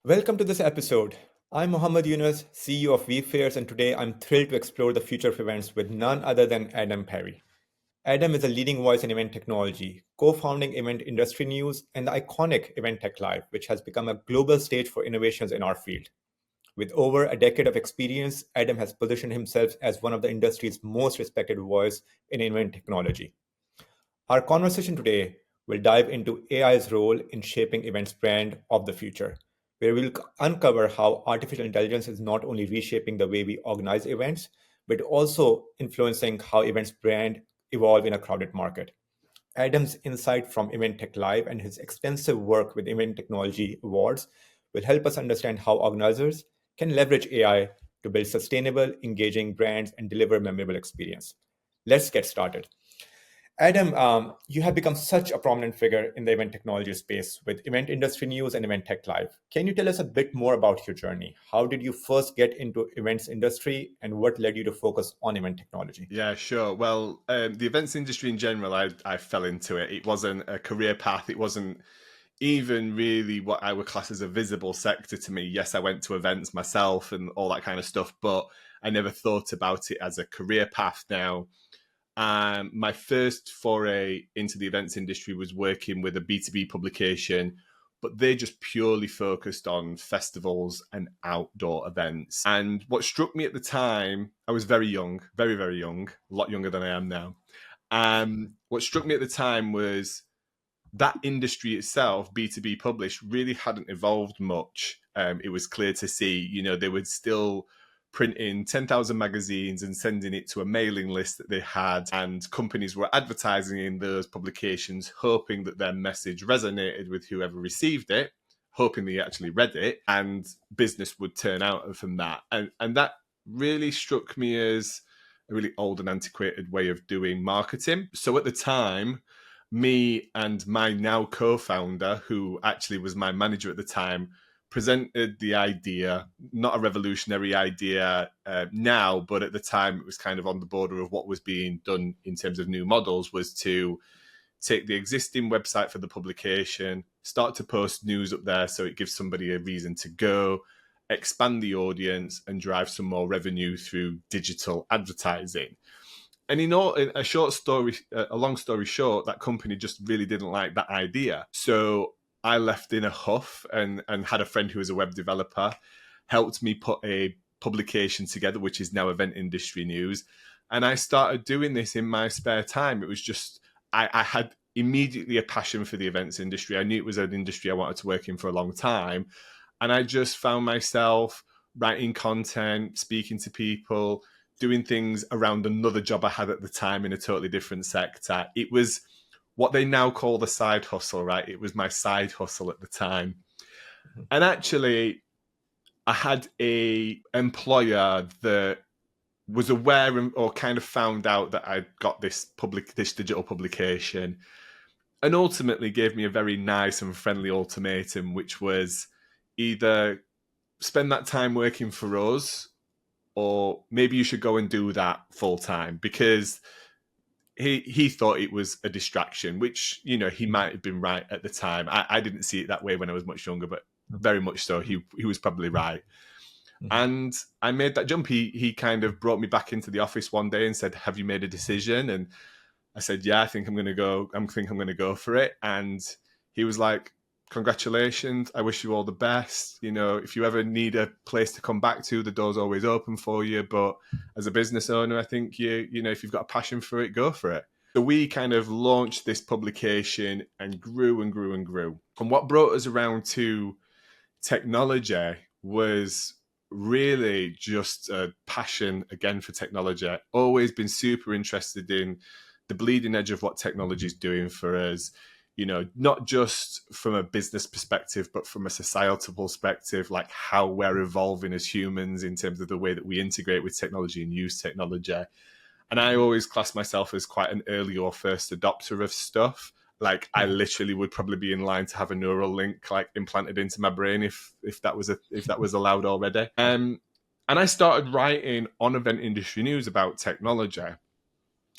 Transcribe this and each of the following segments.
Welcome to this episode. I'm Mohammed Younas, CEO of vFairs, and today I'm thrilled to explore the future of events with none other than Adam Parry. Adam is a leading voice in event technology, co-founding Event Industry News and the iconic Event Tech Live, which has become a global stage for innovations in our field. With over a decade of experience, Adam has positioned himself as one of the industry's most respected voice in event technology. Our conversation today will dive into AI's role in shaping events brand of the future, where we'll uncover how artificial intelligence is not only reshaping the way we organize events, but also influencing how events brand evolve in a crowded market. Adam's insight from Event Tech Live and his extensive work with Event Technology Awards will help us understand how organizers can leverage AI to build sustainable, engaging brands and deliver memorable experience. Let's get started. Adam, you have become such a prominent figure in the event technology space with Event Industry News and Event Tech Live. Can you tell us a bit more about your journey? How did you first get into events industry and what led you to focus on event technology? Yeah, sure. Well, the events industry in general, I fell into it. It wasn't a career path. It wasn't even really what I would class as a visible sector to me. Yes, I went to events myself and all that kind of stuff, but I never thought about it as a career path now. My first foray into the events industry was working with a B2B publication, but they just purely focused on festivals and outdoor events. And what struck me at the time, I was very young, very, very young, a lot younger than I am now. What struck me at the time was that industry itself, B2B published, really hadn't evolved much. It was clear to see, they would still printing 10,000 magazines and sending it to a mailing list that they had. And companies were advertising in those publications, hoping that their message resonated with whoever received it, hoping they actually read it, and business would turn out from that. And that really struck me as a really old and antiquated way of doing marketing. So at the time, me and my now co-founder, who actually was my manager at the time, presented the idea, not a revolutionary idea now, but at the time it was kind of on the border of what was being done in terms of new models, was to take the existing website for the publication, start to post news up there so it gives somebody a reason to go, expand the audience and drive some more revenue through digital advertising. And in a long story short, that company just really didn't like that idea. So I left in a huff and had a friend who was a web developer, helped me put a publication together, which is now Event Industry News. And I started doing this in my spare time. It was just, I had immediately a passion for the events industry. I knew it was an industry I wanted to work in for a long time. And I just found myself writing content, speaking to people, doing things around another job I had at the time in a totally different sector. It was what they now call the side hustle, right? It was my side hustle at the time. And actually, I had a employer that was aware or kind of found out that I'd got this digital publication, and ultimately gave me a very nice and friendly ultimatum, which was either spend that time working for us, or maybe you should go and do that full time, because he thought it was a distraction, which, he might have been right at the time. I didn't see it that way when I was much younger, but very much so. He was probably right. And I made that jump. He kind of brought me back into the office one day and said, "Have you made a decision?" And I said, "Yeah, I think I'm going to go. I think I'm going to go for it." And he was like, "Congratulations. I wish you all the best. If you ever need a place to come back to, the door's always open for you. But as a business owner, I think if you've got a passion for it, go for it." So we kind of launched this publication and grew and grew and grew. And what brought us around to technology was really just a passion again for technology. Always been super interested in the bleeding edge of what technology is doing for us, not just from a business perspective, but from a societal perspective, like how we're evolving as humans in terms of the way that we integrate with technology and use technology. And I always class myself as quite an early or first adopter of stuff. Like I literally would probably be in line to have a neural link like implanted into my brain if that was allowed already. And I started writing on Event Industry News about technology.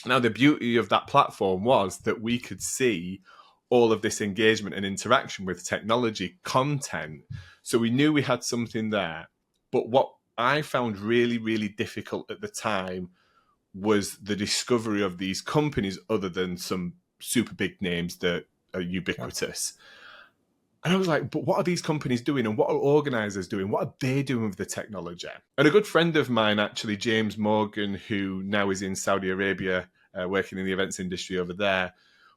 Now, the beauty of that platform was that we could see all of this engagement and interaction with technology content. So we knew we had something there. But what I found really, really difficult at the time was the discovery of these companies other than some super big names that are ubiquitous. And I was like, but what are these companies doing and what are organizers doing? What are they doing with the technology? And a good friend of mine, actually, James Morgan, who now is in Saudi Arabia, working in the events industry over there,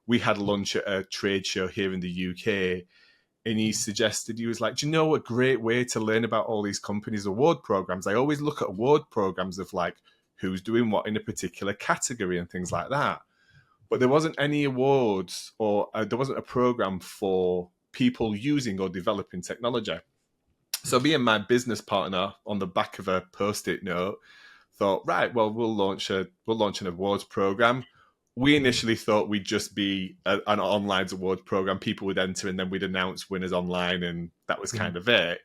we had lunch at a trade show here in the UK. And he suggested, he was like, do you know a great way to learn about all these companies' award programs? I always look at award programs of like who's doing what in a particular category and things like that. But there wasn't any awards or there wasn't a program for people using or developing technology. So me and my business partner, on the back of a Post-it note, thought, right, well, we'll launch an awards program. We initially thought we'd just be an online awards program. People would enter and then we'd announce winners online, and that was kind of it.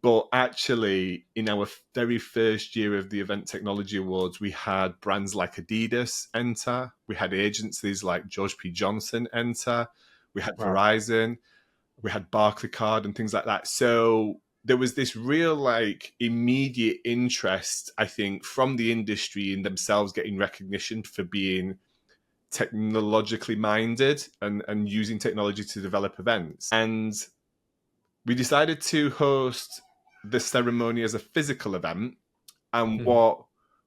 But actually, in our very first year of the Event Technology Awards, we had brands like Adidas enter. We had agencies like George P. Johnson enter. We had Verizon. We had Barclaycard and things like that. So there was this real like immediate interest, I think, from the industry in themselves getting recognition for being technologically minded and using technology to develop events. And we decided to host the ceremony as a physical event. And what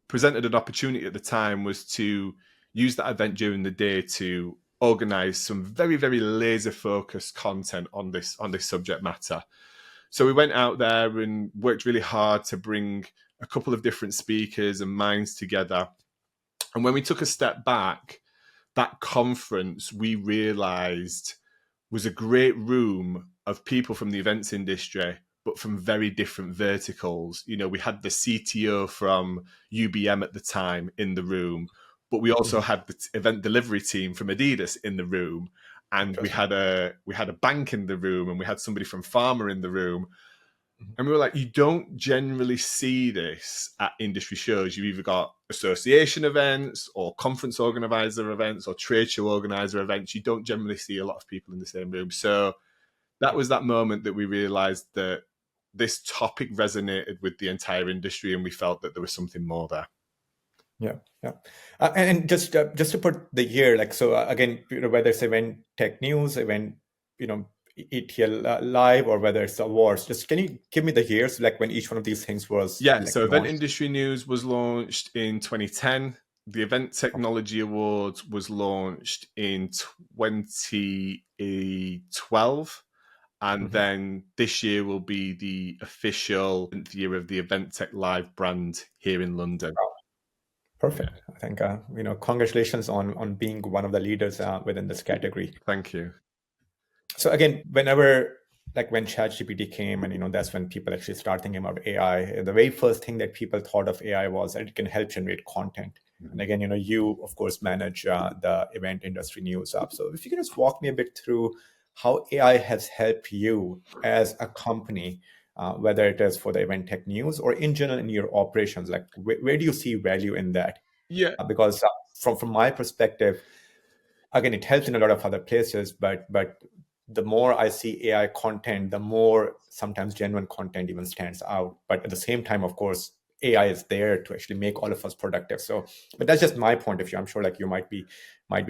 presented an opportunity at the time was to use that event during the day to organize some very, very laser focused content on this subject matter. So we went out there and worked really hard to bring a couple of different speakers and minds together. And when we took a step back, that conference, we realized, was a great room of people from the events industry, but from very different verticals. You know, we had the CTO from UBM at the time in the room, but we also had the event delivery team from Adidas in the room, and we had a bank in the room, and we had somebody from Pharma in the room. And we were like, you don't generally see this at industry shows. You've either got association events or conference organizer events or trade show organizer events. You don't generally see a lot of people in the same room. So that was that moment that we realized that this topic resonated with the entire industry, and we felt that there was something more there. Yeah. And just to put the year, like, so again, whether it's Event Tech News, Event, ETL Live, or whether it's awards, just can you give me the years, like when each one of these things was? Yeah, like, so launched? Event Industry News was launched in 2010. The Event Technology Awards was launched in 2012. And then this year will be the official year of the Event Tech Live brand here in London. Perfect. Yeah. I think, congratulations on being one of the leaders within this category. Thank you. So again, when ChatGPT came, and that's when people actually start thinking about AI. The very first thing that people thought of AI was that it can help generate content. And again, you of course manage the Event Industry News app. So if you can just walk me a bit through how AI has helped you as a company, whether it is for the Event Tech News or in general in your operations, like where do you see value in that? Yeah, because from my perspective, again, it helps in a lot of other places, but the more I see AI content, the more sometimes genuine content even stands out. But at the same time, of course, AI is there to actually make all of us productive. So, but that's just my point of view. I'm sure like you might be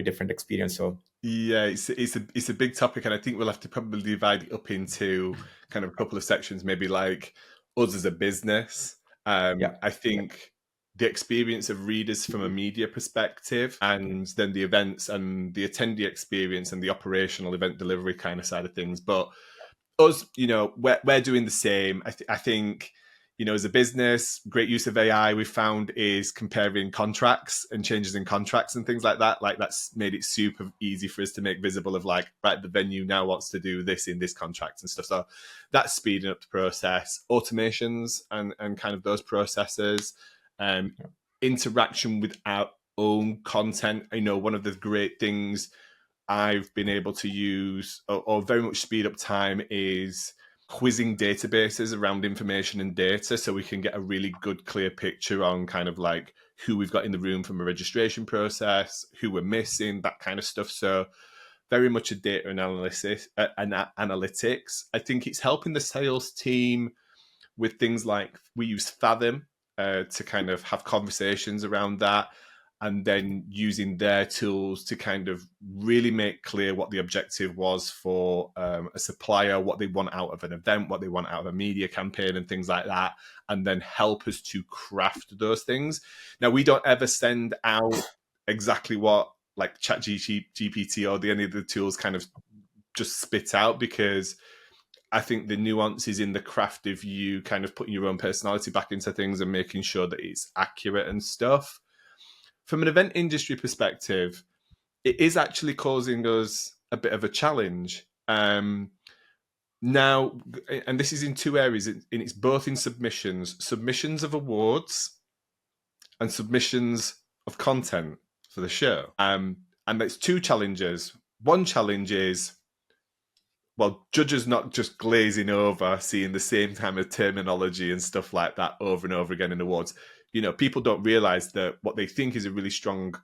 different experience. So yeah, it's a big topic, and I think we'll have to probably divide it up into kind of a couple of sections, maybe like us as a business. I think the experience of readers from a media perspective, and then the events and the attendee experience and the operational event delivery kind of side of things. But us, we're doing the same. I think, as a business, great use of AI we found is comparing contracts and changes in contracts and things like that. Like that's made it super easy for us to make visible of like, right, the venue now wants to do this in this contract and stuff. So that's speeding up the process, automations and kind of those processes, interaction with our own content. One of the great things I've been able to use or very much speed up time is quizzing databases around information and data, so we can get a really good, clear picture on kind of like who we've got in the room from a registration process, who we're missing, that kind of stuff. So very much a data analysis and analytics. I think it's helping the sales team with things like we use Fathom to kind of have conversations around that, and then using their tools to kind of really make clear what the objective was for a supplier, what they want out of an event, what they want out of a media campaign and things like that, and then help us to craft those things. Now, we don't ever send out exactly what like ChatGPT or any of the tools kind of just spit out, because I think the nuance is in the craft of you kind of putting your own personality back into things and making sure that it's accurate and stuff. From an event industry perspective, it is actually causing us a bit of a challenge. Now, and this is in two areas, and it's both in submissions of awards and submissions of content for the show. And there's two challenges. One challenge is, well, judges not just glazing over, seeing the same kind of terminology and stuff like that over and over again in awards. You know, people don't realize that what they think is a really strong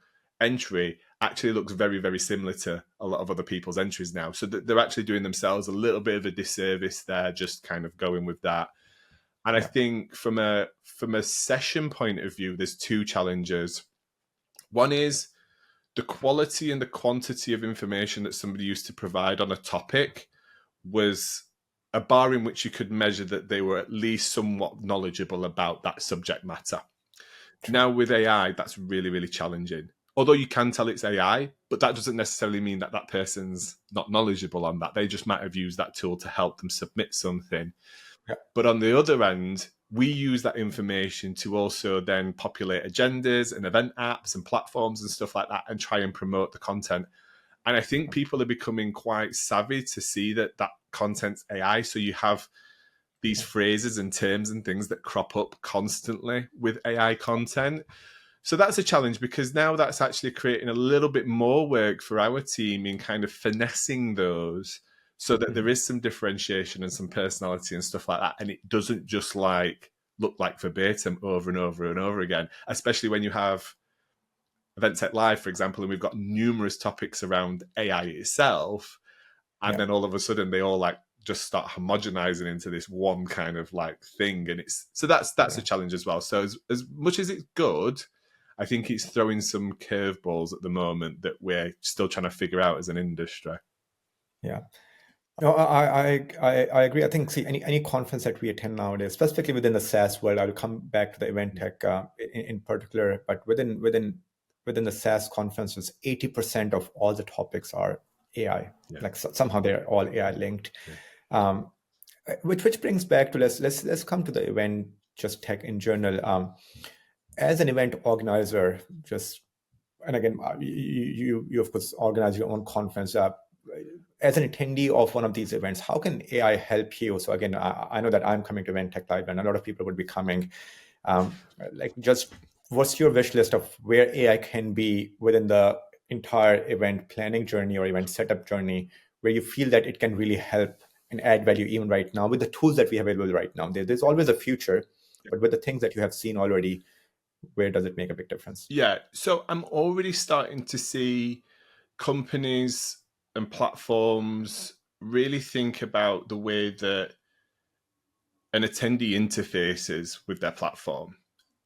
entry actually looks very, very similar to a lot of other people's entries now. So they're actually doing themselves a little bit of a disservice there, just kind of going with that. And I think from a session point of view, there's two challenges. One is the quality and the quantity of information that somebody used to provide on a topic was a bar in which you could measure that they were at least somewhat knowledgeable about that subject matter. Now with AI, that's really, really challenging. Although you can tell it's AI, but that doesn't necessarily mean that that person's not knowledgeable on that. They just might have used that tool to help them submit something. Yeah. But on the other end, we use that information to also then populate agendas and event apps and platforms and stuff like that and try and promote the content. And I think people are becoming quite savvy to see that that content's AI. So you have these phrases and terms and things that crop up constantly with AI content. So that's a challenge, because now that's actually creating a little bit more work for our team in kind of finessing those so that there is some differentiation and some personality and stuff like that. And it doesn't just like look like verbatim over and over and over again, especially when you have Event Tech Live, for example, and we've got numerous topics around AI itself. And then all of a sudden they all like just start homogenizing into this one kind of like thing. And it's, so that's a challenge as well. So as much as it's good, I think it's throwing some curveballs at the moment that we're still trying to figure out as an industry. Yeah. No, I agree. I think, see, any conference that we attend nowadays, specifically within the SaaS world, I'll come back to the event tech in particular, but within the SaaS conferences, 80% of all the topics are AI. Yeah. Like somehow they're all AI linked. Yeah. Which brings back to let's come to the event just tech in general. As an event organizer, and again, you of course organize your own conference. As an attendee of one of these events, how can AI help you? So again, I know that I'm coming to Event Tech Live, and a lot of people would be coming. Like, just what's your wish list of where AI can be within the entire event planning journey or event setup journey, where you feel that it can really help and add value even right now with the tools that we have available right now? There's always a future, but with the things that you have seen already, where does it make a big difference? Yeah. So I'm already starting to see companies and platforms really think about the way that an attendee interfaces with their platform.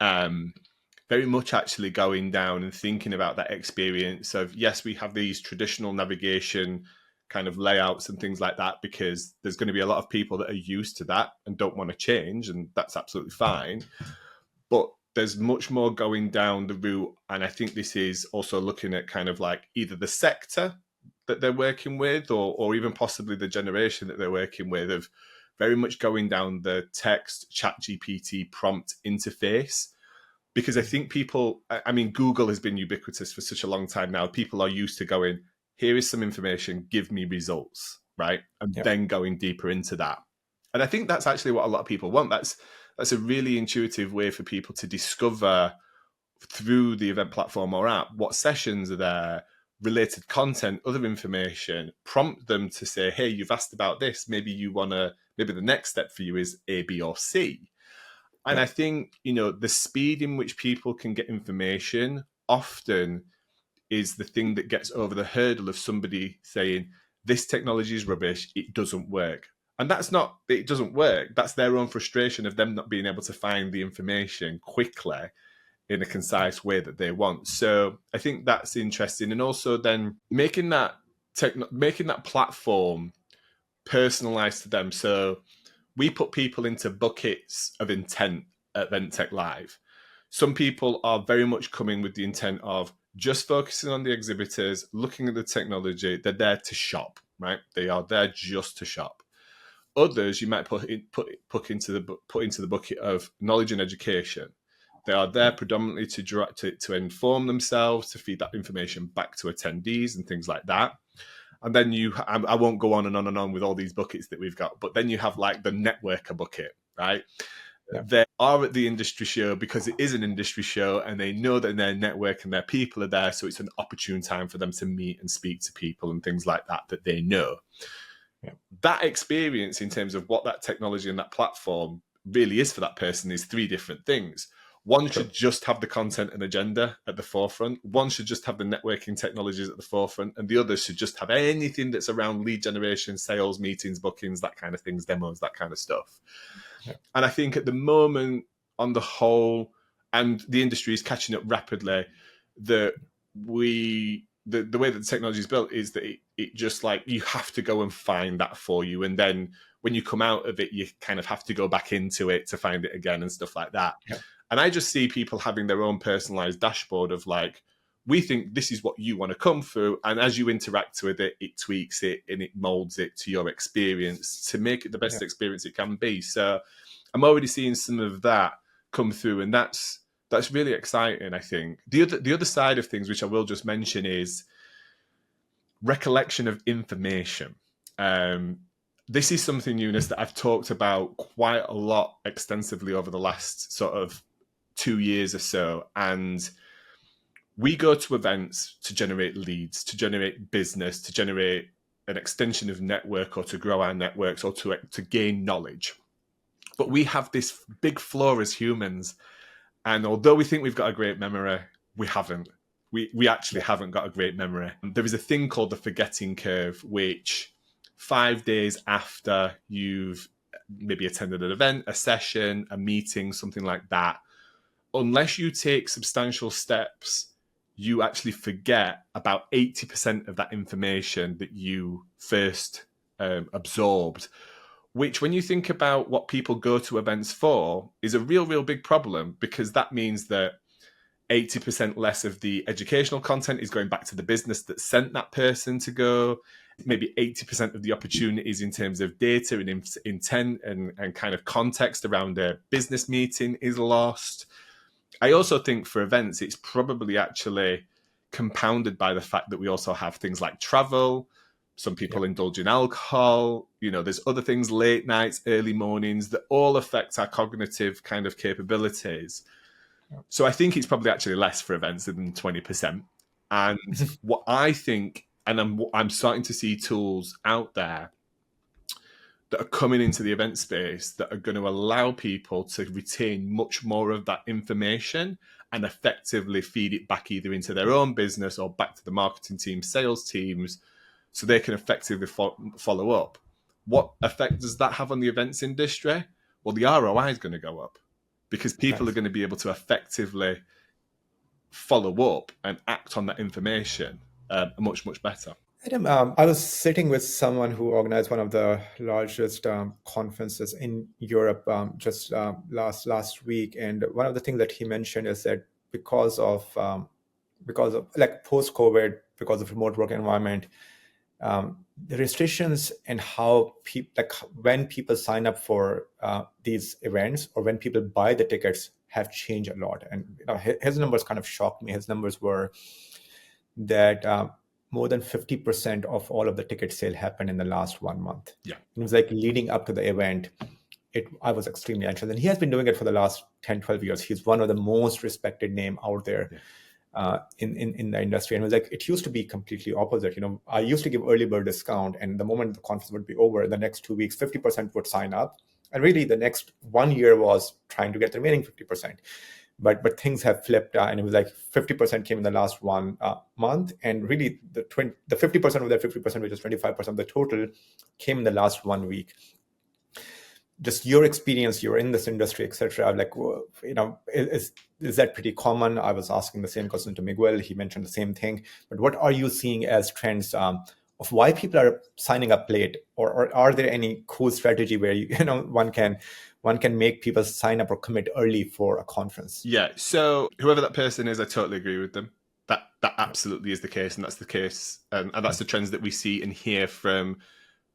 Very much actually going down and thinking about that experience of, yes, we have these traditional navigation kind of layouts and things like that, because there's going to be a lot of people that are used to that and don't want to change, and that's absolutely fine. But there's much more going down the route, and I think this is also looking at kind of like either the sector that they're working with, or even possibly the generation that they're working with, of very much going down the text ChatGPT prompt interface. Because I think people, I mean, Google has been ubiquitous for such a long time now. People are used to going, here is some information, give me results, right? And then going deeper into that. And I think that's actually what a lot of people want. That's a really intuitive way for people to discover through the event platform or app what sessions are there, related content, other information, prompt them to say, hey, you've asked about this. Maybe the next step for you is A, B, or C. And I think, the speed in which people can get information often is the thing that gets over the hurdle of somebody saying, this technology is rubbish, it doesn't work. And that's not, it doesn't work. That's their own frustration of them not being able to find the information quickly in a concise way that they want. So I think that's interesting. And also then making that platform personalized to them. So we put people into buckets of intent at VentTech Live. Some people are very much coming with the intent of just focusing on the exhibitors, looking at the technology. They're there to shop, right? They are there just to shop. Others you might put into the bucket of knowledge and education. They are there predominantly to inform themselves, to feed that information back to attendees and things like that. And then I won't go on and on and on with all these buckets that we've got, but then you have like the networker bucket, right? Yeah. They are at the industry show because it is an industry show and they know that their network and their people are there. So it's an opportune time for them to meet and speak to people and things like that they know. Yeah. That experience in terms of what that technology and that platform really is for that person is three different things. One should just have the content and agenda at the forefront. One should just have the networking technologies at the forefront. And the other should just have anything that's around lead generation, sales, meetings, bookings, that kind of things, demos, that kind of stuff. Yeah. And I think at the moment, on the whole, and the industry is catching up rapidly, that the way that the technology is built is that it just like, you have to go and find that for you. And then when you come out of it, you kind of have to go back into it to find it again and stuff like that. Yeah. And I just see people having their own personalized dashboard of like, we think this is what you want to come through. And as you interact with it, it tweaks it and it molds it to your experience to make it the best experience it can be. So I'm already seeing some of that come through. And that's really exciting, I think. The other side of things, which I will just mention, is recollection of information. This is something, Younas, that I've talked about quite a lot extensively over the last sort of 2 years or so. And we go to events to generate leads, to generate business, to generate an extension of network or to grow our networks or to gain knowledge. But we have this big flaw as humans. And although we think we've got a great memory, we haven't. We actually haven't got a great memory. There is a thing called the forgetting curve, which 5 days after you've maybe attended an event, a session, a meeting, something like that, unless you take substantial steps, you actually forget about 80% of that information that you first absorbed, which when you think about what people go to events for is a real big problem, because that means that 80% less of the educational content is going back to the business that sent that person to go. Maybe 80% of the opportunities in terms of data and intent and kind of context around a business meeting is lost. I also think for events, it's probably actually compounded by the fact that we also have things like travel. Some people indulge in alcohol. You know, there's other things, late nights, early mornings, that all affect our cognitive kind of capabilities. So I think it's probably actually less for events than 20%. And what I think, and I'm starting to see tools out there that are coming into the event space that are going to allow people to retain much more of that information and effectively feed it back either into their own business or back to the marketing team, sales teams, so they can effectively follow up. What effect does that have on the events industry? Well, the ROI is going to go up because people are going to be able to effectively follow up and act on that information much better. Adam, I was sitting with someone who organized one of the largest conferences in Europe just last week, and one of the things that he mentioned is that because of like post-COVID, because of remote work environment, the restrictions and how people, like when people sign up for these events or when people buy the tickets, have changed a lot. And his numbers kind of shocked me. His numbers were that more than 50% of all of the ticket sale happened in the last 1 month. Yeah, it was like leading up to the event. I was extremely anxious, and he has been doing it for the last 10, 12 years. He's one of the most respected name out there in the industry. And it was like, it used to be completely opposite. You know, I used to give early bird discount, and the moment the conference would be over, the next 2 weeks, 50% would sign up. And really the next 1 year was trying to get the remaining 50%. but things have flipped, and it was like 50% came in the last 1 month, and really the 50% of that 50%, which is 25% of the total, came in the last 1 week. Just your experience, you're in this industry, etc. Like, is that pretty common? I was asking the same question to Miguel. He mentioned the same thing. But what are you seeing as trends of why people are signing up late, or are there any cool strategy where one can make people sign up or commit early for a conference? Yeah. So whoever that person is, I totally agree with them. That absolutely is the case, and that's the case, and that's the trends that we see and hear from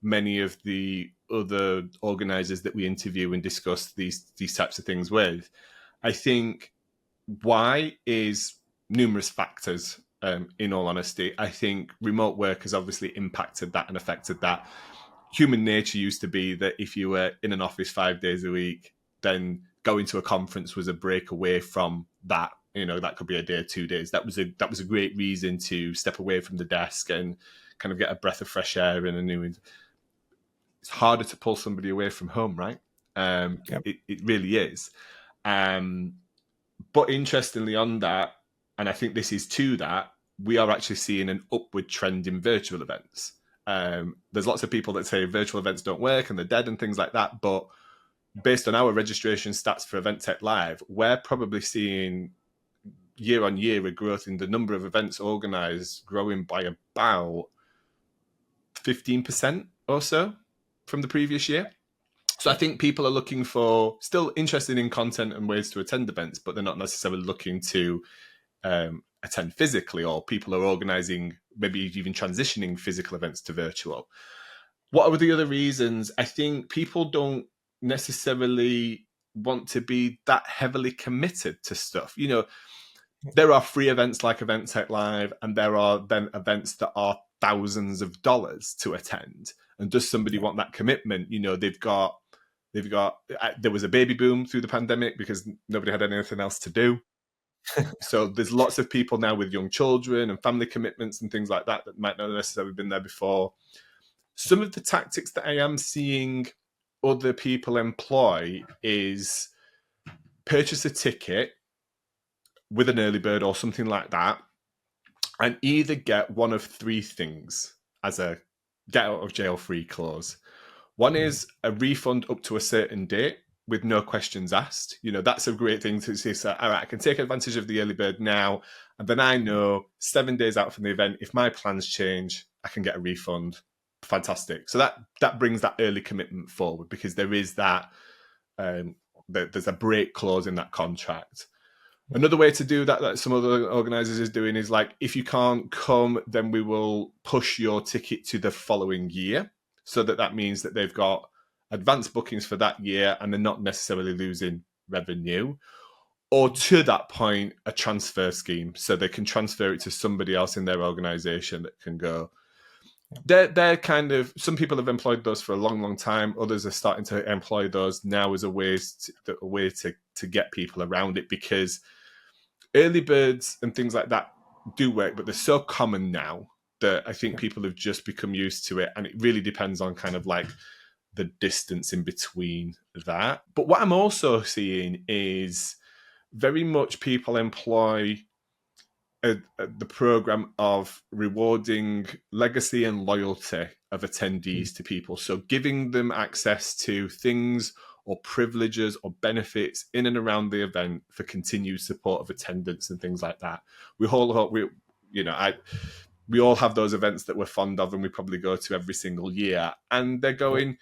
many of the other organizers that we interview and discuss these types of things with. I think why is numerous factors. In all honesty, I think remote work has obviously impacted that and affected that. Human nature used to be that if you were in an office 5 days a week, then going to a conference was a break away from that. That could be a day or 2 days. That was a great reason to step away from the desk and kind of get a breath of fresh air and a new. It's harder to pull somebody away from home, right? Yep. It really is. But interestingly on that, and I think this is to that, we are actually seeing an upward trend in virtual events. There's lots of people that say virtual events don't work and they're dead and things like that. But based on our registration stats for Event Tech Live, we're probably seeing year on year a growth in the number of events organized growing by about 15% or so from the previous year. So I think people are looking for, still interested in content and ways to attend events, but they're not necessarily looking to attend physically, or people are organizing, maybe even transitioning physical events to virtual. What are the other reasons? I think people don't necessarily want to be that heavily committed to stuff. There are free events like Event Tech Live, and there are then events that are thousands of dollars to attend. And does somebody want that commitment? There was a baby boom through the pandemic because nobody had anything else to do. So there's lots of people now with young children and family commitments and things like that might not necessarily have been there before. Some of the tactics that I am seeing other people employ is purchase a ticket with an early bird or something like that, and either get one of three things as a get out of jail free clause. One is a refund up to a certain date with no questions asked. That's a great thing to say. So, all right, I can take advantage of the early bird now, and then I know 7 days out from the event, if my plans change, I can get a refund. Fantastic. So that brings that early commitment forward, because there is that there's a break clause in that contract. Another way to do that some other organizers is doing is like, if you can't come, then we will push your ticket to the following year. So that means that they've got advanced bookings for that year and they're not necessarily losing revenue. Or to that point, a transfer scheme, so they can transfer it to somebody else in their organization that can go. They're kind of, some people have employed those for a long, long time. Others are starting to employ those now as a way to get people around it, because early birds and things like that do work, but they're so common now that I think people have just become used to it. And it really depends on kind of like the distance in between that. But what I'm also seeing is very much people employ the program of rewarding legacy and loyalty of attendees to people. So giving them access to things or privileges or benefits in and around the event for continued support of attendance and things like that. We all have those events that we're fond of and we probably go to every single year, and they're going,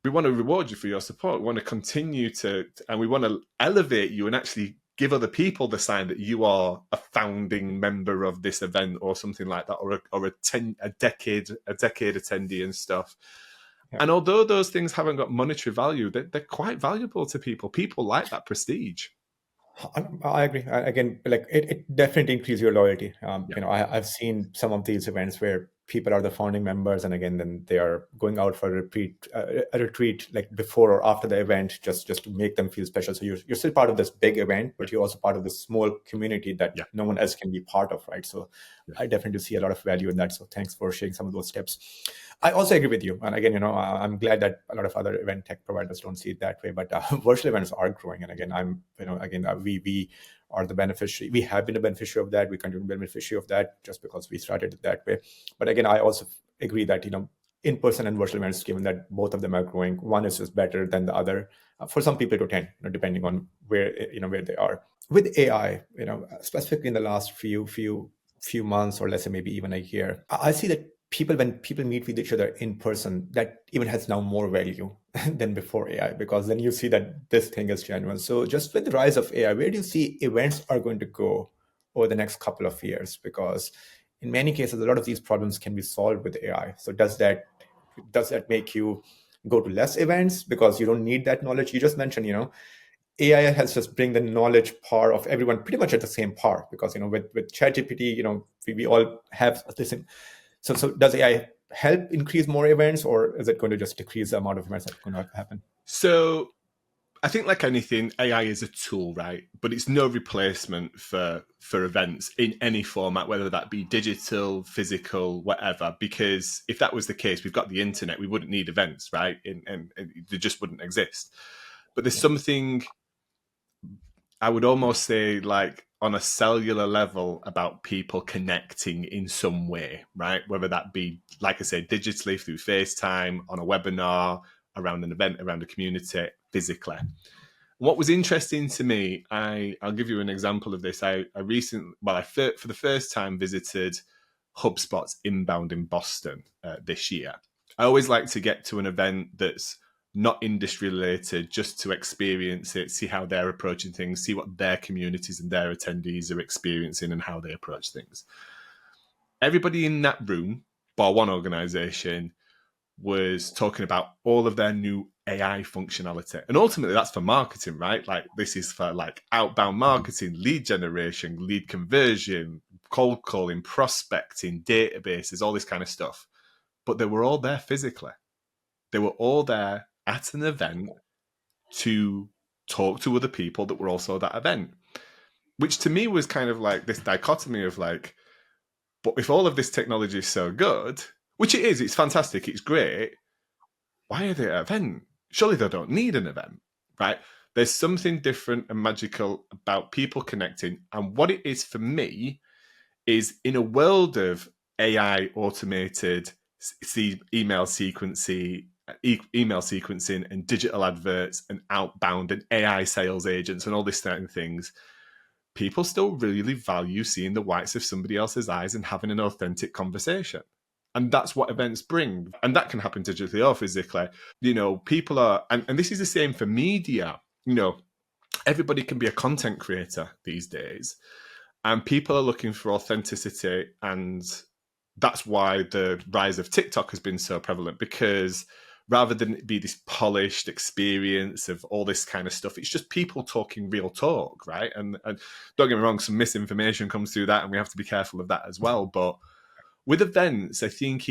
we want to reward you for your support. We want to continue and we want to elevate you and actually give other people the sign that you are a founding member of this event or something like that, or a decade attendee and stuff. Yeah. And although those things haven't got monetary value, they're quite valuable to people. People like that prestige. I agree. Again, like it definitely increases your loyalty. I've seen some of these events where people are the founding members, and again, then they are going out for a retreat like before or after the event, just to make them feel special. So you're still part of this big event, but you're also part of this small community that no one else can be part of, right? So I definitely see a lot of value in that. So thanks for sharing some of those tips. I also agree with you. And again, I'm glad that a lot of other event tech providers don't see it that way, but virtual events are growing. And again, we are the beneficiary. We have been a beneficiary of that. We continue to be a beneficiary of that just because we started it that way. But again, I also agree that, in-person and virtual events, given that both of them are growing, one is just better than the other for some people to attend, depending on where they are. With AI, specifically in the last few months, or let's say maybe even a year, I see that when people meet with each other in person, that even has now more value than before AI, because then you see that this thing is genuine. So just with the rise of AI, where do you see events are going to go over the next couple of years? Because in many cases, a lot of these problems can be solved with AI. So does that make you go to less events because you don't need that knowledge? You just mentioned, AI has just bring the knowledge par of everyone pretty much at the same par, because with ChatGPT, we all have this. So does AI help increase more events, or is it going to just decrease the amount of events that are going to happen? So I think, like anything, AI is a tool, right? But it's no replacement for events in any format, whether that be digital, physical, whatever. Because if that was the case, we've got the internet, we wouldn't need events, right? And they just wouldn't exist. But there's something, I would almost say, like on a cellular level, about people connecting in some way, right? Whether that be, like I say, digitally through FaceTime, on a webinar, around an event, around a community, physically. What was interesting to me, I'll give you an example of this. I recently, for the first time, visited HubSpot's Inbound in Boston this year. I always like to get to an event that's not industry related, just to experience it, see how they're approaching things, see what their communities and their attendees are experiencing and how they approach things. Everybody in that room, bar one organization, was talking about all of their new AI functionality. And ultimately that's for marketing, right? Like this is for like outbound marketing, lead generation, lead conversion, cold calling, prospecting, databases, all this kind of stuff. But they were all there physically. They were all there at an event to talk to other people that were also at that event, which to me was kind of like this dichotomy of like, but if all of this technology is so good, which it is, it's fantastic, it's great, why are they at an event? Surely they don't need an event, right? There's something different and magical about people connecting. And what it is for me is, in a world of AI automated email sequencing and digital adverts and outbound and AI sales agents and all these certain things, people still really value seeing the whites of somebody else's eyes and having an authentic conversation. And that's what events bring. And that can happen digitally or physically. People are, and this is the same for media, everybody can be a content creator these days. And people are looking for authenticity. And that's why the rise of TikTok has been so prevalent, because rather than it be this polished experience of all this kind of stuff, it's just people talking real talk, right? And don't get me wrong, some misinformation comes through that, and we have to be careful of that as well. But with events, I think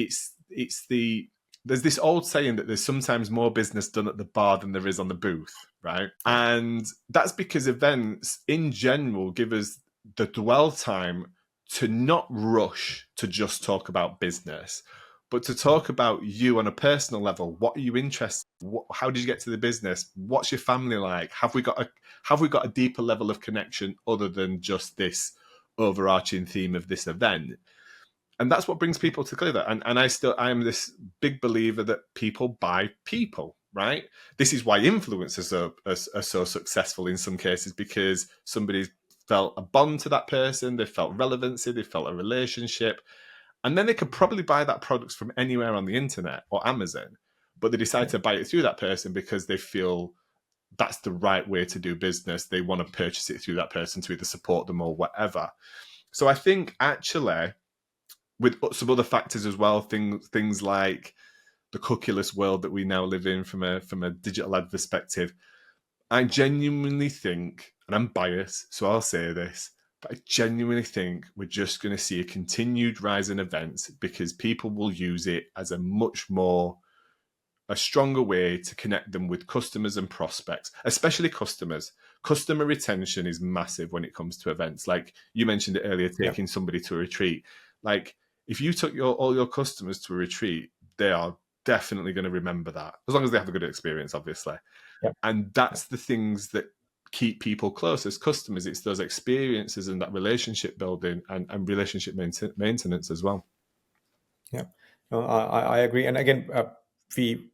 there's this old saying that there's sometimes more business done at the bar than there is on the booth, right? And that's because events in general give us the dwell time to not rush to just talk about business, but to talk about you on a personal level. What are you interested in? How did you get to the business? What's your family like? Have we got a deeper level of connection other than just this overarching theme of this event? And that's what brings people together. And I am this big believer that people buy people, right? This is why influencers are so successful in some cases, because somebody felt a bond to that person, they felt relevancy, they felt a relationship, and then they could probably buy that product from anywhere on the internet or Amazon, but they decide to buy it through that person because they feel that's the right way to do business. They want to purchase it through that person to either support them or whatever. So I think actually, with some other factors as well, things like the cookieless world that we now live in from a digital ad perspective, I genuinely think, and I'm biased, so I'll say this, but I genuinely think we're just going to see a continued rise in events because people will use it as a stronger way to connect them with customers and prospects, especially customers. Customer retention is massive when it comes to events. Like you mentioned it earlier, taking somebody to a retreat. Like, if you took all your customers to a retreat, they are definitely going to remember that, as long as they have a good experience, obviously. Yeah. And that's the things that keep people close as customers. It's those experiences and that relationship building and relationship maintenance as well. Yeah, no, I agree. And again, we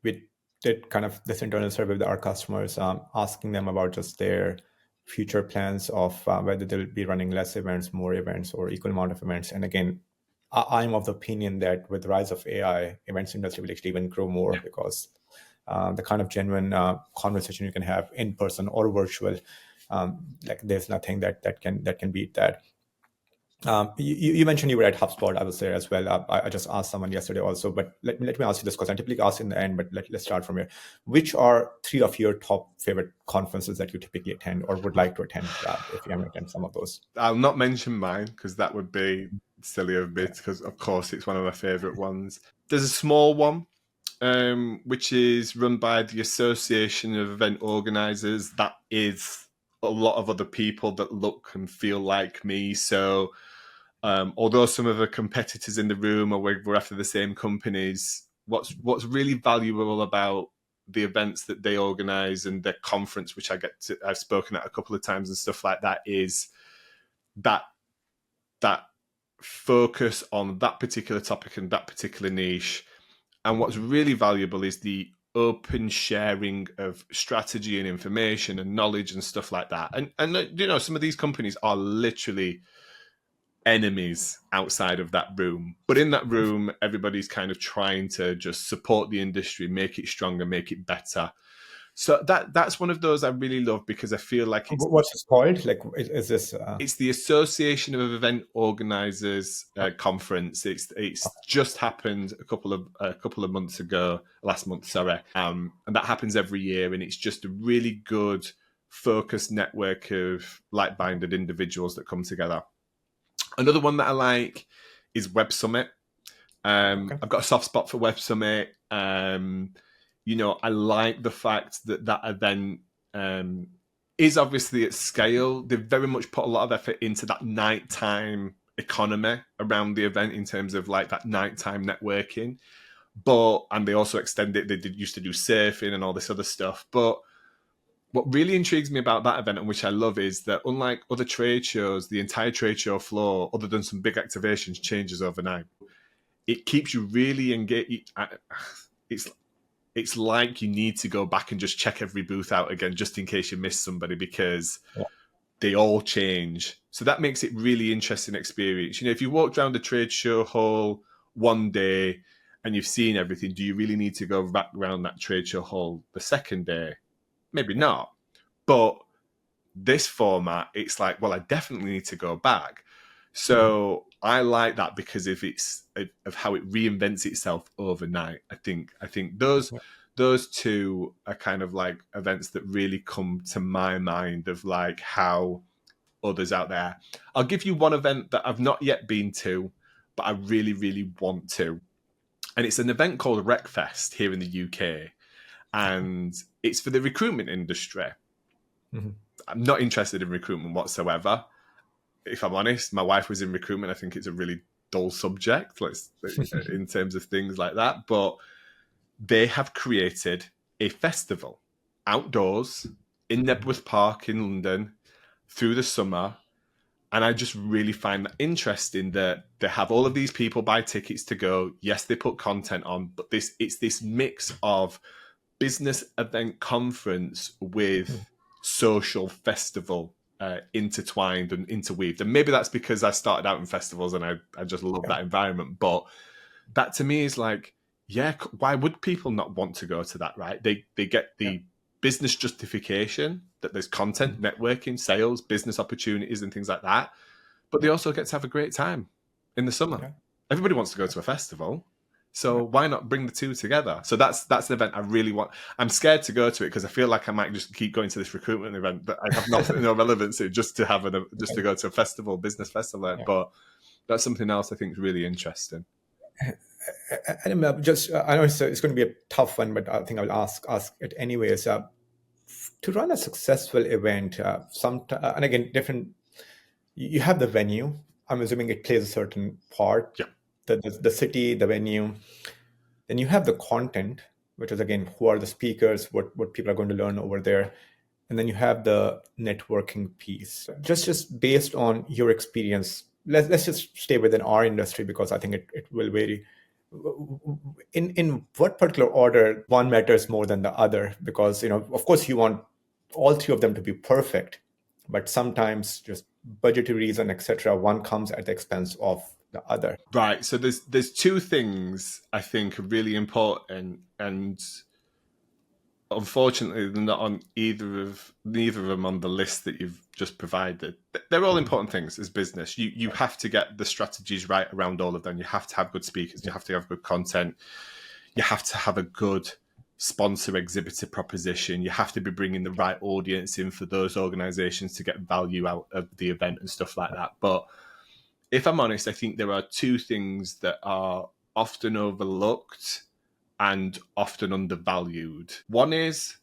did kind of this internal survey with our customers, asking them about just their future plans of whether they'll be running less events, more events, or equal amount of events. And again, I'm of the opinion that with the rise of AI, events industry will actually even grow more, because the kind of genuine conversation you can have in person or virtual, like there's nothing that can beat that. You mentioned you were at HubSpot. I was there as well. I just asked someone yesterday also, but let me ask you this question. I typically ask in the end, but let's start from here. Which are three of your top favorite conferences that you typically attend or would like to attend, if you haven't attended some of those? I'll not mention mine because that would be silly of me, because of course it's one of my favorite ones. There's a small one, which is run by the Association of Event Organisers. That is a lot of other people that look and feel like me. So although some of the competitors in the room are we're after the same companies, what's really valuable about the events that they organise and their conference, which I've spoken at a couple of times and stuff like that, is that focus on that particular topic and that particular niche. And what's really valuable is the open sharing of strategy and information and knowledge and stuff like that. And some of these companies are literally enemies outside of that room, but in that room everybody's kind of trying to just support the industry, make it stronger, make it better. So that's one of those I really love, because I feel like What's it called? Like, is this? It's the Association of Event Organisers conference. It's just happened a couple of months ago, last month, sorry. And that happens every year, and it's just a really good focused network of like-minded individuals that come together. Another one that I like is Web Summit. Okay. I've got a soft spot for Web Summit. I like the fact that event is obviously at scale. They've very much put a lot of effort into that nighttime economy around the event in terms of like that nighttime networking. And they also extend it. They used to do surfing and all this other stuff. But what really intrigues me about that event, and which I love, is that unlike other trade shows, the entire trade show floor, other than some big activations, changes overnight. It keeps you really engaged. It's like you need to go back and just check every booth out again, just in case you miss somebody, because they all change. So that makes it really interesting experience. If you walked around the trade show hall one day and you've seen everything, do you really need to go back around that trade show hall the second day? Maybe not. But this format, it's like, well, I definitely need to go back. So I like that because of how it reinvents itself overnight. I think those two are kind of like events that really come to my mind of like how others out there. I'll give you one event that I've not yet been to, but I really, really want to. And it's an event called RecFest here in the UK. And it's for the recruitment industry. Mm-hmm. I'm not interested in recruitment whatsoever. If I'm honest, my wife was in recruitment. I think it's a really dull subject, in terms of things like that. But they have created a festival outdoors in Nebworth Park in London through the summer. And I just really find that interesting that they have all of these people buy tickets to go. Yes, they put content on, but it's this mix of business event conference with social festival intertwined and interweaved. And maybe that's because I started out in festivals and I just love that environment. But that to me is like, yeah, why would people not want to go to that, right? They get the business justification that there's content, networking, sales, business opportunities and things like that. But they also get to have a great time in the summer. Yeah. Everybody wants to go to a festival. So why not bring the two together? So that's an event I really want. I'm scared to go to it because I feel like I might just keep going to this recruitment event that I have no relevance to, just to go to a festival, business festival. Yeah. But that's something else I think is really interesting. And I know it's going to be a tough one, but I think I'll ask it anyways. To run a successful event, and again, you have the venue, I'm assuming it plays a certain part. Yeah. The city, the venue. Then you have the content, which is again, who are the speakers, what people are going to learn over there. And then you have the networking piece. Just based on your experience, let's just stay within our industry because I think it will vary. In what particular order one matters more than the other? Because of course you want all three of them to be perfect, but sometimes just budgetary reason, etc., one comes at the expense of the other. Right. So there's two things I think are really important, and unfortunately they're not on neither of them on the list that you've just provided. They're all important things as business. You have to get the strategies right around all of them. You have to have good speakers, you have to have good content, you have to have a good sponsor exhibitor proposition, you have to be bringing the right audience in for those organizations to get value out of the event and stuff like that. But if I'm honest, I think there are two things that are often overlooked and often undervalued. One is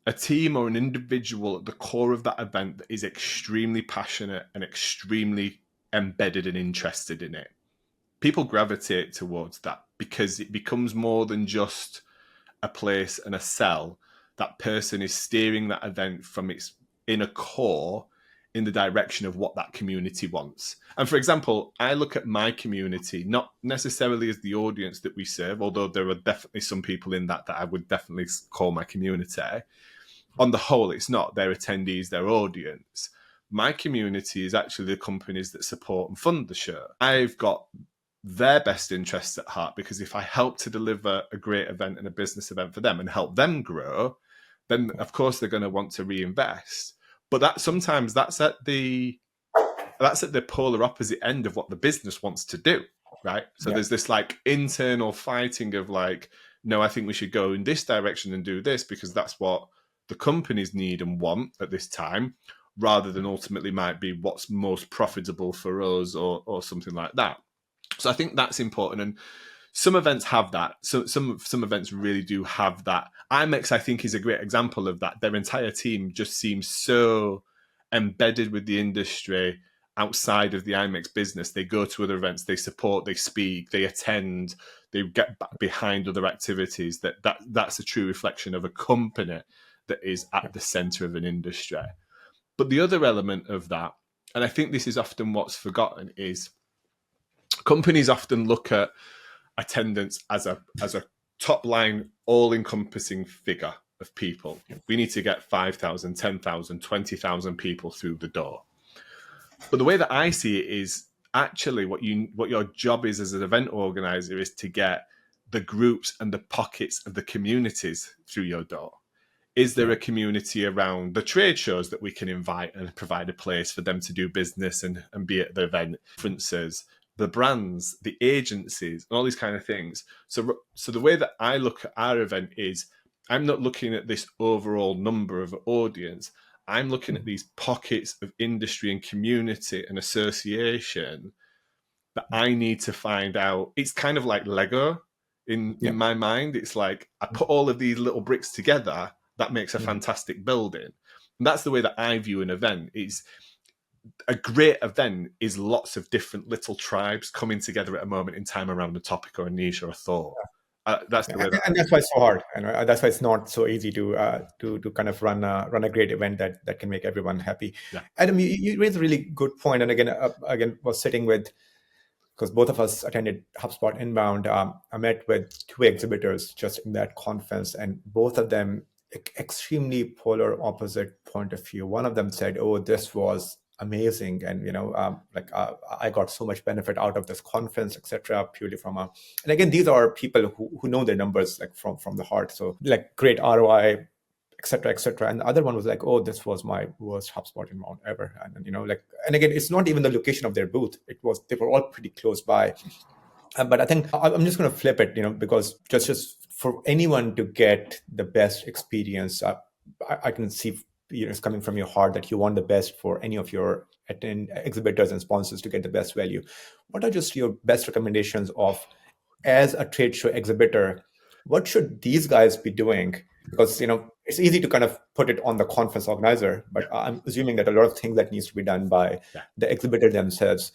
a team or an individual at the core of that event that is extremely passionate and extremely embedded and interested in it. People gravitate towards that because it becomes more than just a place and a cell. That person is steering that event from its inner core in the direction of what that community wants. And for example, I look at my community not necessarily as the audience that we serve, although there are definitely some people in that I would definitely call my community. On the whole, it's not their attendees, their audience. My community is actually the companies that support and fund the show. I've got their best interests at heart because if I help to deliver a great event and a business event for them and help them grow, then of course they're going to want to reinvest. But that's at the polar opposite end of what the business wants to do, right? So there's this like internal fighting of like, no, I think we should go in this direction and do this because that's what the companies need and want at this time, rather than ultimately might be what's most profitable for us or something like that. So I think that's important. And some events have that. So some events really do have that. IMEX, I think, is a great example of that. Their entire team just seems so embedded with the industry outside of the IMEX business. They go to other events, they support, they speak, they attend, they get back behind other activities. That's a true reflection of a company that is at the center of an industry. But the other element of that, and I think this is often what's forgotten, is companies often look at attendance as a top line, all-encompassing figure of people. We need to get 5,000, 10,000, 20,000 people through the door. But the way that I see it is actually what your job is as an event organizer is to get the groups and the pockets of the communities through your door. Is there a community around the trade shows that we can invite and provide a place for them to do business and be at the event, conferences, the brands, the agencies, and all these kind of things. So the way that I look at our event is I'm not looking at this overall number of audience. I'm looking at these pockets of industry and community and association that I need to find out. It's kind of like Lego in my mind. It's like I put all of these little bricks together. That makes a fantastic building. And that's the way that I view an event. Is a great event is lots of different little tribes coming together at a moment in time around a topic or a niche or a thought. That's the way and that's why it's so hard, and that's why it's not so easy to kind of run a great event that can make everyone happy. Yeah. Adam, you raised a really good point, and again was sitting with, because both of us attended HubSpot Inbound. I met with two exhibitors just in that conference, and both of them extremely polar opposite point of view. One of them said, "Oh, this was amazing, and I got so much benefit out of this conference, etc." Purely from a, and again, these are people who know their numbers like from the heart, so like great ROI, etc., etc. And the other one was like, "Oh, this was my worst HubSpot inbound ever," and and again, it's not even the location of their booth; they were all pretty close by. But I think I'm just going to flip it, because just for anyone to get the best experience, I can see, it's coming from your heart that you want the best for any of your exhibitors and sponsors to get the best value. What are just your best recommendations of, as a trade show exhibitor, what should these guys be doing? Because, it's easy to kind of put it on the conference organizer, but I'm assuming that a lot of things that needs to be done by the exhibitor themselves.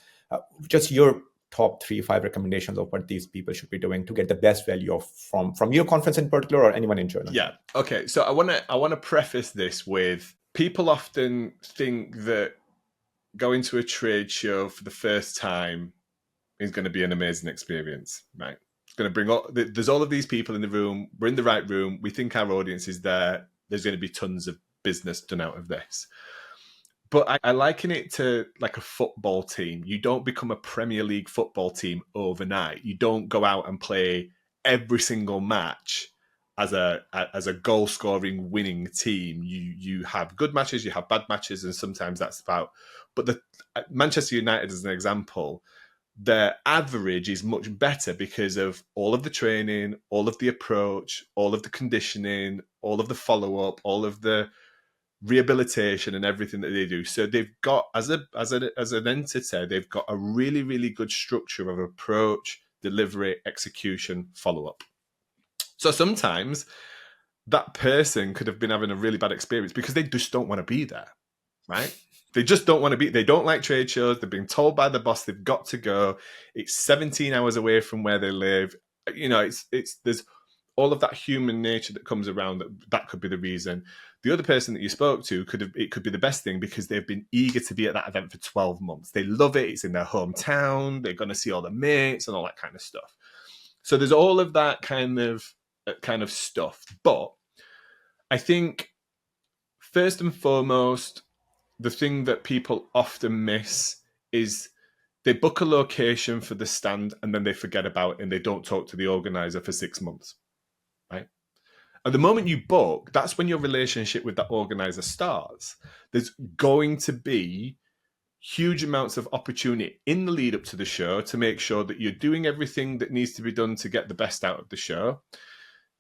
Just your top 3, 5 recommendations of what these people should be doing to get the best value from your conference in particular, or anyone in general. Yeah. Okay. So I want to preface this with, people often think that going to a trade show for the first time is going to be an amazing experience, right? It's going to bring there's all of these people in the room. We're in the right room. We think our audience is there. There's going to be tons of business done out of this. But I liken it to like a football team. You don't become a Premier League football team overnight. You don't go out and play every single match as a goal scoring winning team. You have good matches, you have bad matches, and sometimes that's about. But the Manchester United, as an example, their average is much better because of all of the training, all of the approach, all of the conditioning, all of the follow up, all of the rehabilitation and everything that they do. So they've got, as an entity, they've got a really, really good structure of approach, delivery, execution, follow up. So sometimes that person could have been having a really bad experience because they just don't want to be there, right? They just don't want to be. They don't like trade shows. They've been told by the boss they've got to go. It's 17 hours away from where they live. You know, it's there's all of that human nature that comes around. That could be the reason. The other person that you spoke to could be the best thing because they've been eager to be at that event for 12 months. They love it. It's in their hometown. They're going to see all the mates and all that kind of stuff. So there's all of that kind of stuff. But I think first and foremost, the thing that people often miss is they book a location for the stand and then they forget about it and they don't talk to the organizer for 6 months, right? At the moment you book, that's when your relationship with that organizer starts. There's going to be huge amounts of opportunity in the lead up to the show to make sure that you're doing everything that needs to be done to get the best out of the show,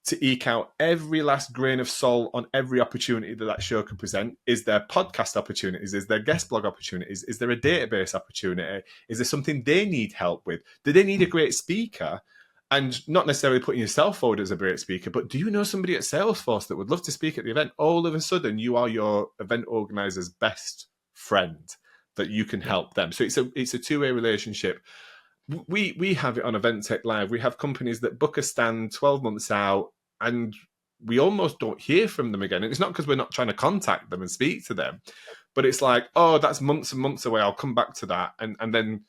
to eke out every last grain of salt on every opportunity that show can present. Is there podcast opportunities? Is there guest blog opportunities? Is there a database opportunity? Is there something they need help with? Do they need a great speaker? And not necessarily putting yourself forward as a great speaker, but do you know somebody at Salesforce that would love to speak at the event? All of a sudden, you are your event organizer's best friend that you can help them. So it's a two-way relationship. We have it on Event Tech Live. We have companies that book a stand 12 months out, and we almost don't hear from them again. And it's not because we're not trying to contact them and speak to them, but it's like, oh, that's months and months away. I'll come back to that. And then,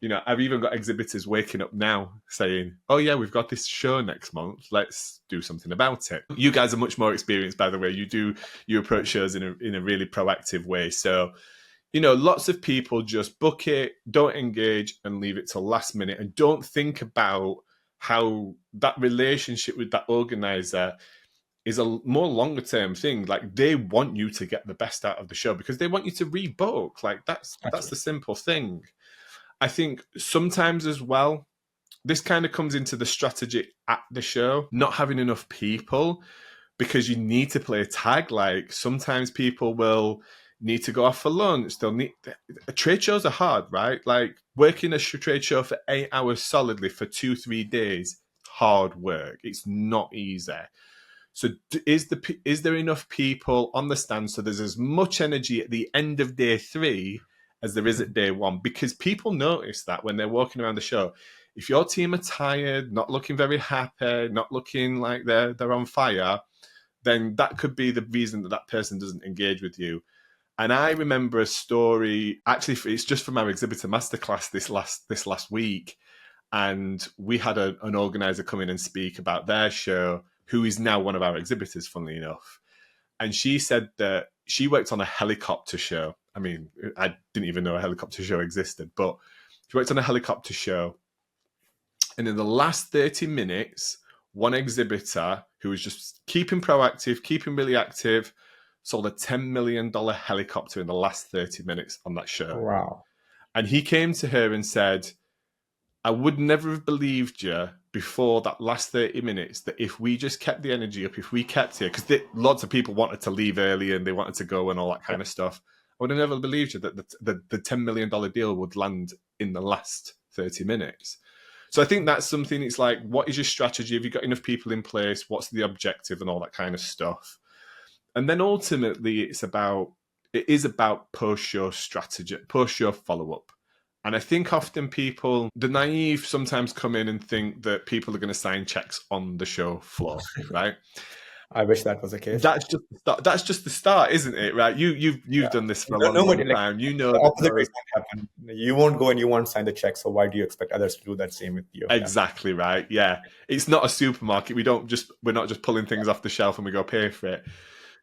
you know, I've even got exhibitors waking up now saying, oh yeah, we've got this show next month. Let's do something about it. You guys are much more experienced, by the way. You approach shows in a really proactive way. So, you know, lots of people just book it, don't engage, and leave it till last minute, and don't think about how that relationship with that organizer is a more longer term thing. Like, they want you to get the best out of the show because they want you to rebook. Like, that's the simple thing. I think sometimes as well, this kind of comes into the strategy at the show, not having enough people because you need to play tag. Like, sometimes people will need to go off for lunch. Trade shows are hard, right? Like, working a trade show for 8 hours solidly for 2-3 days, hard work. It's not easy. So is there enough people on the stand so there's as much energy at the end of day 3 as there is at day 1? Because people notice that when they're walking around the show. If your team are tired, not looking very happy, not looking like they're on fire, then that could be the reason that person doesn't engage with you. And I remember a story, actually, it's just from our exhibitor masterclass this last week. And we had an organizer come in and speak about their show, who is now one of our exhibitors, funnily enough. And she said that she worked on a helicopter show. I mean, I didn't even know a helicopter show existed, but she worked on a helicopter show. And in the last 30 minutes, one exhibitor who was just keeping proactive, keeping really active, sold a $10 million helicopter in the last 30 minutes on that show. Wow. And he came to her and said, I would never have believed you before that last 30 minutes that if we just kept the energy up, if we kept here, because lots of people wanted to leave early and they wanted to go and all that kind of stuff. I would have never believed you that the $10 million deal would land in the last 30 minutes. So I think that's something. It's like, what is your strategy? Have you got enough people in place? What's the objective and all that kind of stuff? And then ultimately it is about post-show strategy, post-show follow-up. And I think often people, the naive, sometimes come in and think that people are going to sign checks on the show floor, right? I wish that was the case. That's just the start, isn't it? Right? You've done this for a long Like, time. You know the that opposite reason happen. You won't go and you won't sign the check. So why do you expect others to do that same with you? exactly right. Yeah, it's not a supermarket. We're not just pulling things off the shelf and we go pay for it.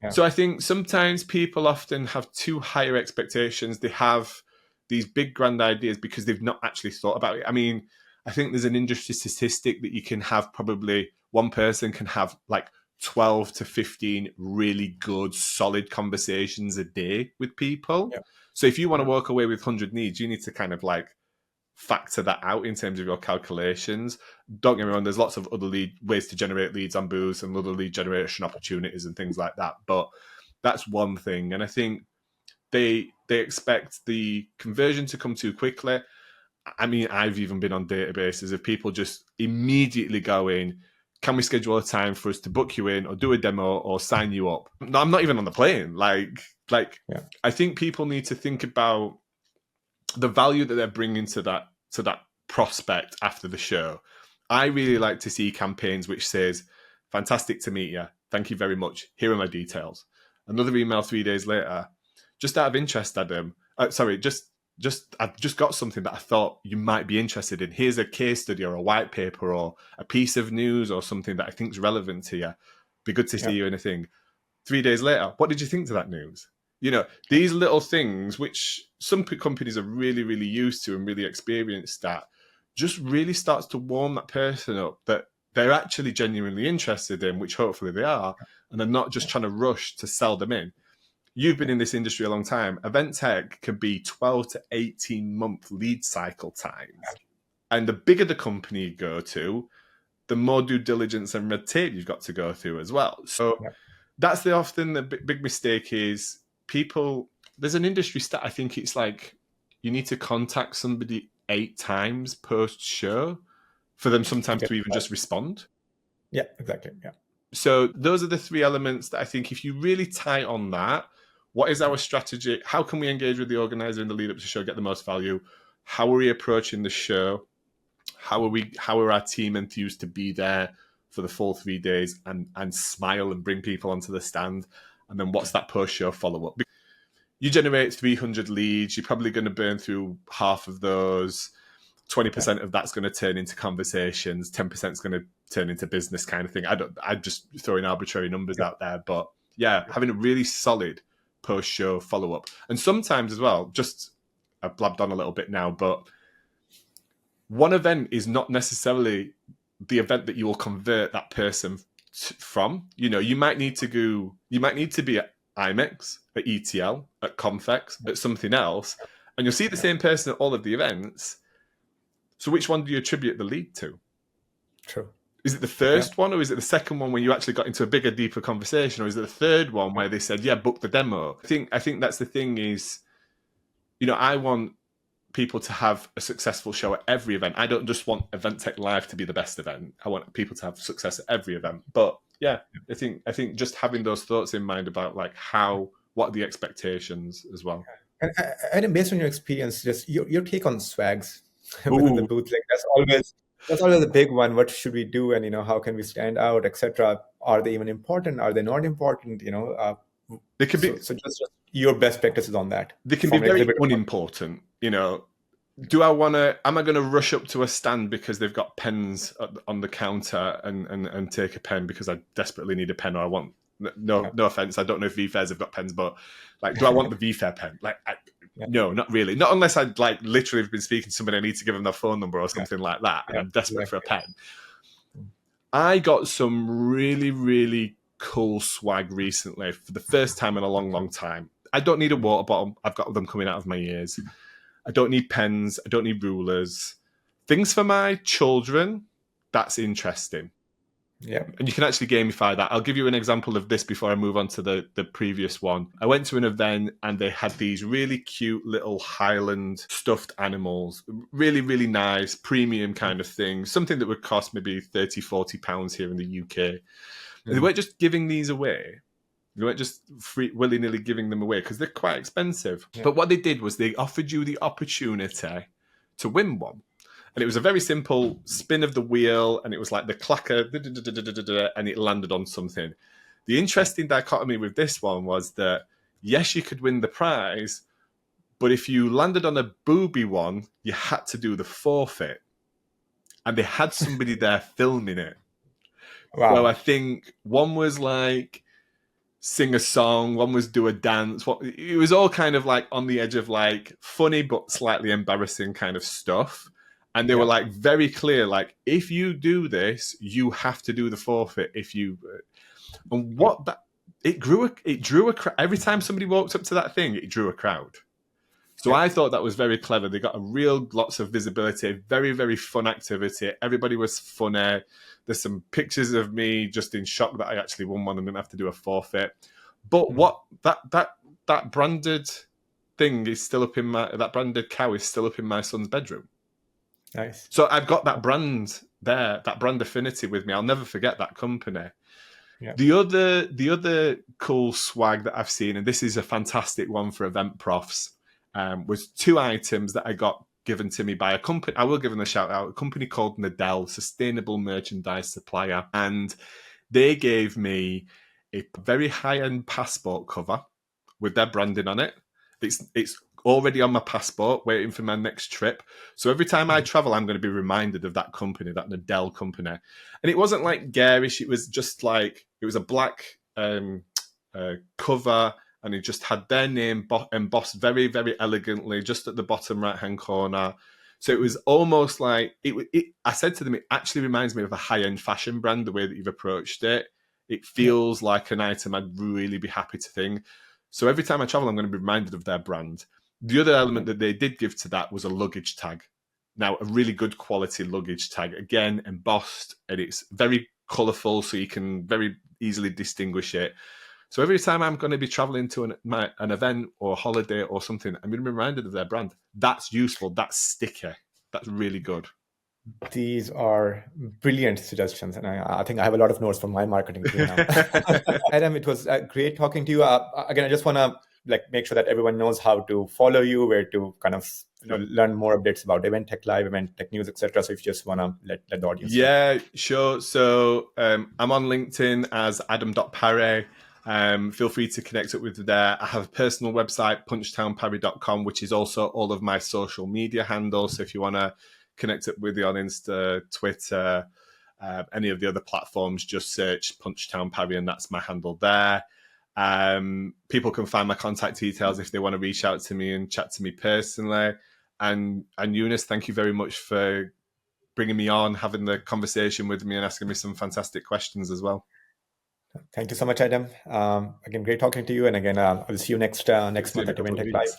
Yeah. So I think sometimes people often have too higher expectations. They have these big grand ideas because they've not actually thought about it. I mean, I think there's an industry statistic that you can have, probably one person can have like 12 to 15 really good, solid conversations a day with people. Yeah. So if you want to walk away with 100 leads, you need to kind of like factor that out in terms of your calculations. Don't get me wrong, there's lots of other ways to generate leads on booths and other lead generation opportunities and things like that. But that's one thing. And I think they expect the conversion to come too quickly. I mean, I've even been on databases of people just immediately going, can we schedule a time for us to book you in or do a demo or sign you up? No, I'm not even on the plane. Like I think people need to think about the value that they're bringing to that prospect after the show. I really like to see campaigns which says, fantastic to meet you. Thank you very much. Here are my details. Another email 3 days later, just out of interest, Adam. I've just got something that I thought you might be interested in. Here's a case study or a white paper or a piece of news or something that I think is relevant to you. Be good to see you in a thing. 3 days later, what did you think to that news? You know, these little things, which some companies are really, really used to and really experienced at, just really starts to warm that person up that they're actually genuinely interested in, which hopefully they are, and they're not just trying to rush to sell them in. You've been in this industry a long time. Event tech can be 12 to 18 month lead cycle times. And the bigger the company you go to, the more due diligence and red tape you've got to go through as well. So that's often the big mistake is people, there's an industry stat, I think it's like you need to contact somebody 8 times post show for them sometimes to even just respond. Yeah, exactly. Yeah. So those are the 3 elements that I think if you really tie on that, what is our strategy? How can we engage with the organizer in the lead up to the show, get the most value? How are we approaching the show? How are our team enthused to be there for the full 3 days and smile and bring people onto the stand? And then what's that post-show follow-up? You generate 300 leads. You're probably going to burn through half of those. 20% of that's going to turn into conversations. 10% is going to turn into business kind of thing. I'm just throwing arbitrary numbers out there. But having a really solid post-show follow-up. And sometimes as well, just I've blabbed on a little bit now, but one event is not necessarily the event that you will convert that person from. You know, you might need to be at IMEX, at ETL, at Confex, at something else, and you'll see the same person at all of the events. So which one do you attribute the lead to? True. Is it the first one, or is it the second one where you actually got into a bigger, deeper conversation, or is it the third one where they said, yeah, book the demo? I think that's the thing is, you know, I want people to have a successful show at every event. I don't just want Event Tech Live to be the best event. I want people to have success at every event. But yeah, I think just having those thoughts in mind about like what are the expectations as well. And based on your experience, just your take on swags within the booth, like that's always a big one. What should we do, and how can we stand out, etc. Are they even important? Are they not important? They could be. So just your best practices on that. They can be very unimportant. Am I going to rush up to a stand because they've got pens on the counter and take a pen because I desperately need a pen, or I want no offense, I don't know if vFairs have got pens, but like, do I want the vFair pen? Like, no, not really. Not unless I'd like literally have been speaking to somebody, I need to give them their phone number or something like that, and I'm desperate for a pen. I got some really, really cool swag recently for the first time in a long, long time. I don't need a water bottle. I've got them coming out of my ears. I don't need pens. I don't need rulers. Things for my children, that's interesting. Yeah. And you can actually gamify that. I'll give you an example of this before I move on to the previous one. I went to an event and they had these really cute little Highland stuffed animals. Really, really nice, premium kind of thing. Something that would cost maybe 30, 40 pounds here in the UK. And they weren't just giving these away. They weren't just willy-nilly giving them away because they're quite expensive. Yeah. But what they did was they offered you the opportunity to win one. And it was a very simple spin of the wheel, and it was like the clacker, and it landed on something. The interesting dichotomy with this one was that, yes, you could win the prize, but if you landed on a booby one, you had to do the forfeit. And they had somebody there filming it. Wow. So I think one was like sing a song, one was do a dance. It was all kind of like on the edge of like funny but slightly embarrassing kind of stuff. And they were like very clear, like, if you do this, you have to do the forfeit. And what that it drew a every time somebody walked up to that thing, it drew a crowd. So I thought that was very clever. They got lots of visibility, very, very fun activity. Everybody was funny. There's some pictures of me just in shock that I actually won one and didn't have to do a forfeit. But what that branded thing is still up in that branded cow is still up in my son's bedroom. Nice. So I've got that brand there, that brand affinity with me. I'll never forget that company. Yeah. The other cool swag that I've seen, and this is a fantastic one for event profs, was 2 items that I got given to me by a company. I will give them a shout out. A company called Nadell, Sustainable Merchandise Supplier, and they gave me a very high-end passport cover with their branding on it. It's already on my passport, waiting for my next trip. So every time I travel, I'm going to be reminded of that company, that Nadell company. And it wasn't like garish. It was just like, it was a black cover, and it just had their name embossed very, very elegantly just at the bottom right-hand corner. So it was almost like, I said to them, it actually reminds me of a high-end fashion brand, the way that you've approached it. It feels like an item I'd really be happy to think. So every time I travel, I'm going to be reminded of their brand. The other element that they did give to that was a luggage tag. Now, a really good quality luggage tag, again, embossed, and it's very colourful, so you can very easily distinguish it. So every time I'm going to be traveling to an event or a holiday or something, I'm going to be reminded of their brand. That's useful. That's sticky. That's really good. These are brilliant suggestions, and I think I have a lot of notes from my marketing team now. Adam, it was great talking to you. Again, I just want to make sure that everyone knows how to follow you, where to kind of learn more updates about Event Tech Live, Event Tech News, etc. So if you just want to let the audience know. Sure. So I'm on LinkedIn as adam.parry. Feel free to connect up with me there. I have a personal website, punchtownparry.com, which is also all of my social media handles. So if you want to connect up with me on Insta, Twitter, any of the other platforms, just search Punchtown Parry, and that's my handle there. People can find my contact details if they want to reach out to me and chat to me personally. And Younas, thank you very much for bringing me on, having the conversation with me, and asking me some fantastic questions as well. Thank you so much, Adam. Again, great talking to you. And again, I'll see you next month at Event Tech Live.